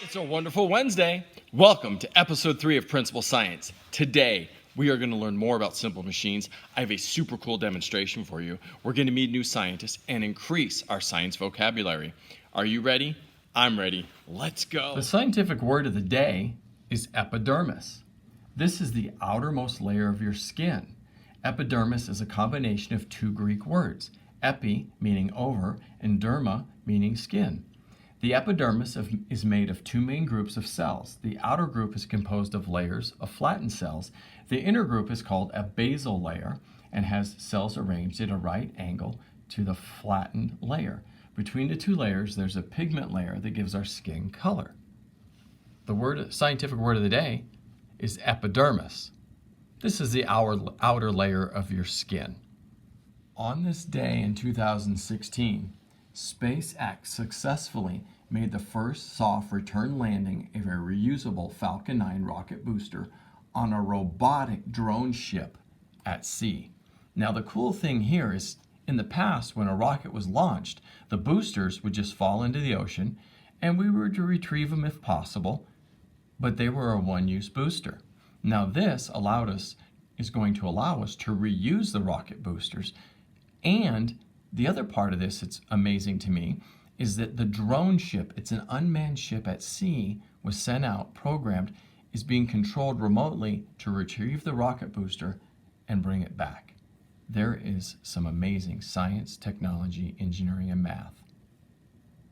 It's a wonderful Wednesday. Welcome to episode 3 of Principal Science. Today, we are going to learn more about simple machines. I have a super cool demonstration for you. We're going to meet new scientists and increase our science vocabulary. Are you ready? I'm ready. Let's go. The scientific word of the day is epidermis. This is the outermost layer of your skin. Epidermis is a combination of two Greek words, epi, meaning over, and derma, meaning skin. The epidermis is made of two main groups of cells. The outer group is composed of layers of flattened cells. The inner group is called a basal layer and has cells arranged at a right angle to the flattened layer. Between the two layers, there's a pigment layer that gives our skin color. The scientific word of the day is epidermis. This is the outer layer of your skin. On this day in 2016, SpaceX successfully made the first soft return landing of a reusable Falcon 9 rocket booster on a robotic drone ship at sea. Now the cool thing here is, in the past when a rocket was launched, the boosters would just fall into the ocean and we were to retrieve them if possible, but they were a one-use booster. Now this is going to allow us to reuse the rocket boosters. And the other part of this that's amazing to me is that the drone ship, it's an unmanned ship at sea, was sent out, programmed, is being controlled remotely to retrieve the rocket booster and bring it back. There is some amazing science, technology, engineering, and math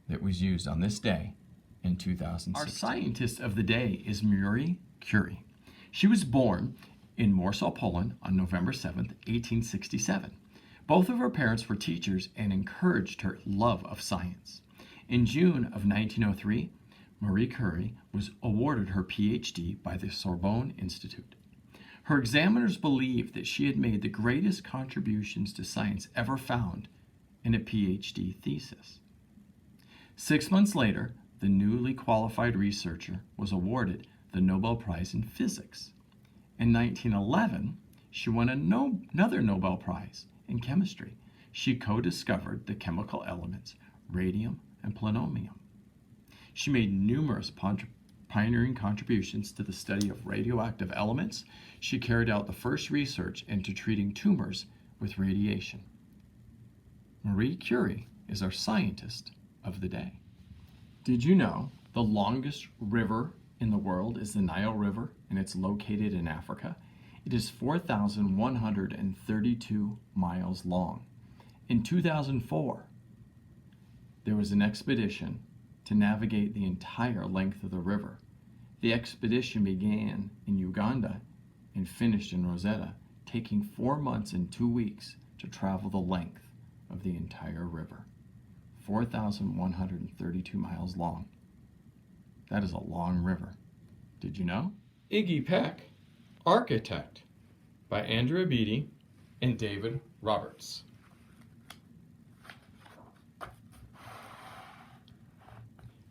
that was used on this day in 2016. Our scientist of the day is Marie Curie. She was born in Warsaw, Poland on November 7th, 1867. Both of her parents were teachers and encouraged her love of science. In June of 1903, Marie Curie was awarded her PhD by the Sorbonne Institute. Her examiners believed that she had made the greatest contributions to science ever found in a PhD thesis. 6 months later, the newly qualified researcher was awarded the Nobel Prize in Physics. In 1911, she won another Nobel Prize in chemistry. She co-discovered the chemical elements radium and polonium. She made numerous pioneering contributions to the study of radioactive elements. She carried out the first research into treating tumors with radiation. Marie Curie is our scientist of the day. Did you know the longest river in the world is the Nile River, and it's located in Africa? It is 4,132 miles long. In 2004, there was an expedition to navigate the entire length of the river. The expedition began in Uganda and finished in Rosetta, taking 4 months and 2 weeks to travel the length of the entire river. 4,132 miles long. That is a long river. Did you know? Iggy Peck, Architect, by Andrea Beatty and David Roberts.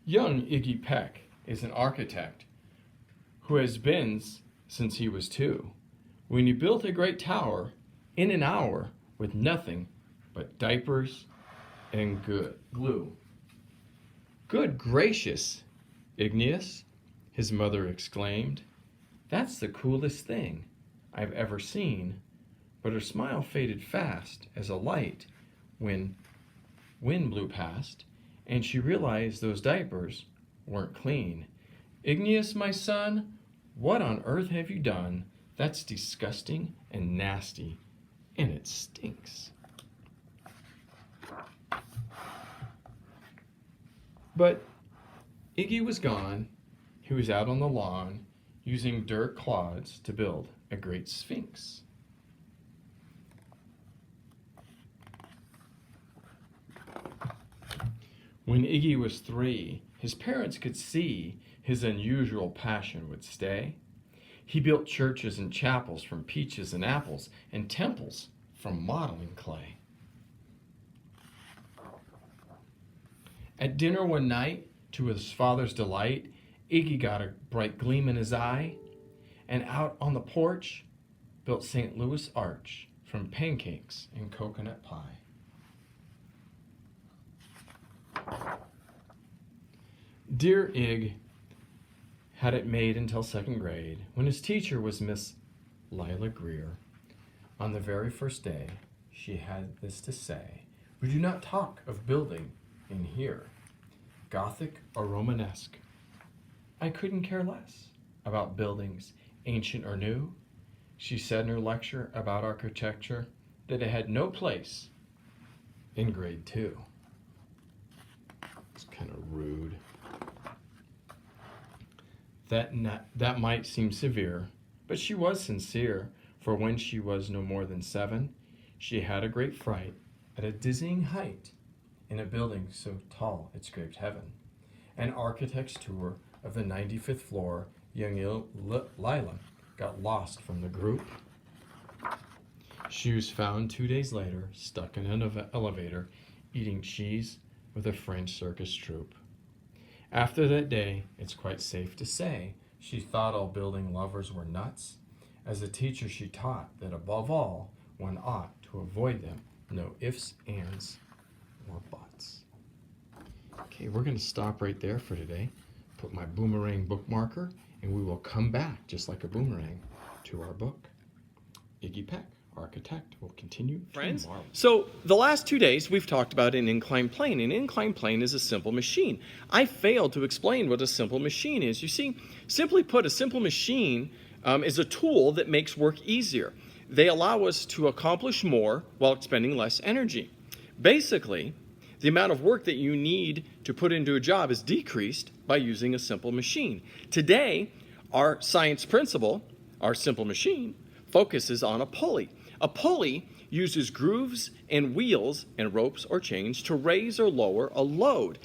Young Iggy Peck is an architect who has been since he was 2, when he built a great tower in an hour with nothing but diapers and glue. "Good gracious, Igneous," his mother exclaimed. "That's the coolest thing I've ever seen," but her smile faded fast as a light when wind blew past, and she realized those diapers weren't clean. "Igneous, my son, what on earth have you done? That's disgusting and nasty, and it stinks." But Iggy was gone. He was out on the lawn using dirt clods to build a great sphinx. When Iggy was 3, his parents could see his unusual passion would stay. He built churches and chapels from peaches and apples, and temples from modeling clay. At dinner one night, to his father's delight, Iggy got a bright gleam in his eye, and out on the porch built St. Louis Arch from pancakes and coconut pie. Dear Ig, had it made until second grade, when his teacher was Miss Lila Greer. On the very first day, she had this to say: "We do not talk of building in here, Gothic or Romanesque. I couldn't care less about buildings, ancient or new." She said in her lecture about architecture that it had no place in grade 2. It's kind of rude. That might seem severe, but she was sincere, for when she was no more than 7, she had a great fright at a dizzying height in a building so tall it scraped heaven. An architect's tour of the 95th floor, young Lila got lost from the group. She was found 2 days later, stuck in an elevator, eating cheese with a French circus troupe. After that day, it's quite safe to say, she thought all building lovers were nuts. As a teacher, she taught that above all, one ought to avoid them. No ifs, ands, or buts. Okay, we're going to stop right there for today. Put my boomerang bookmarker, and we will come back, just like a boomerang, to our book. Iggy Peck, Architect, will continue Friends, tomorrow. so the last 2 days we've talked about an inclined plane. An inclined plane is a simple machine. I failed to explain what a simple machine is. You see, simply put, a simple machine is a tool that makes work easier. They allow us to accomplish more while expending less energy. Basically, the amount of work that you need to put into a job is decreased by using a simple machine. Today, our science principle, our simple machine, focuses on a pulley. A pulley uses grooves and wheels and ropes or chains to raise or lower a load.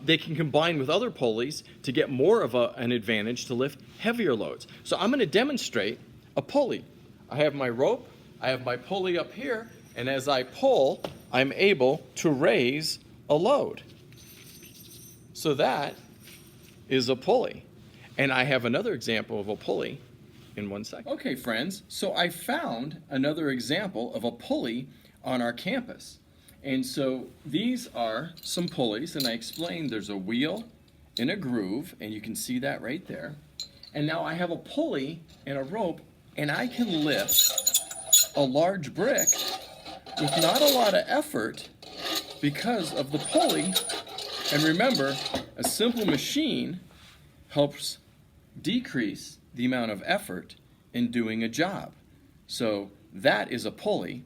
They can combine with other pulleys to get more of an advantage to lift heavier loads. So I'm going to demonstrate a pulley. I have my rope, I have my pulley up here, and as I pull, I'm able to raise a load. So that is a pulley. And I have another example of a pulley in 1 second. Okay, friends, so I found another example of a pulley on our campus. And so these are some pulleys, and I explained there's a wheel and a groove, and you can see that right there. And now I have a pulley and a rope, and I can lift a large brick with not a lot of effort because of the pulley. And remember, a simple machine helps decrease the amount of effort in doing a job. So that is a pulley,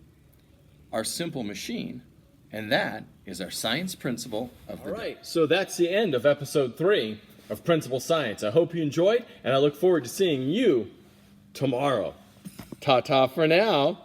our simple machine, and that is our science principle of the day. All right, so that's the end of episode 3 of Principal Science. I hope you enjoyed, and I look forward to seeing you tomorrow. Ta-ta for now.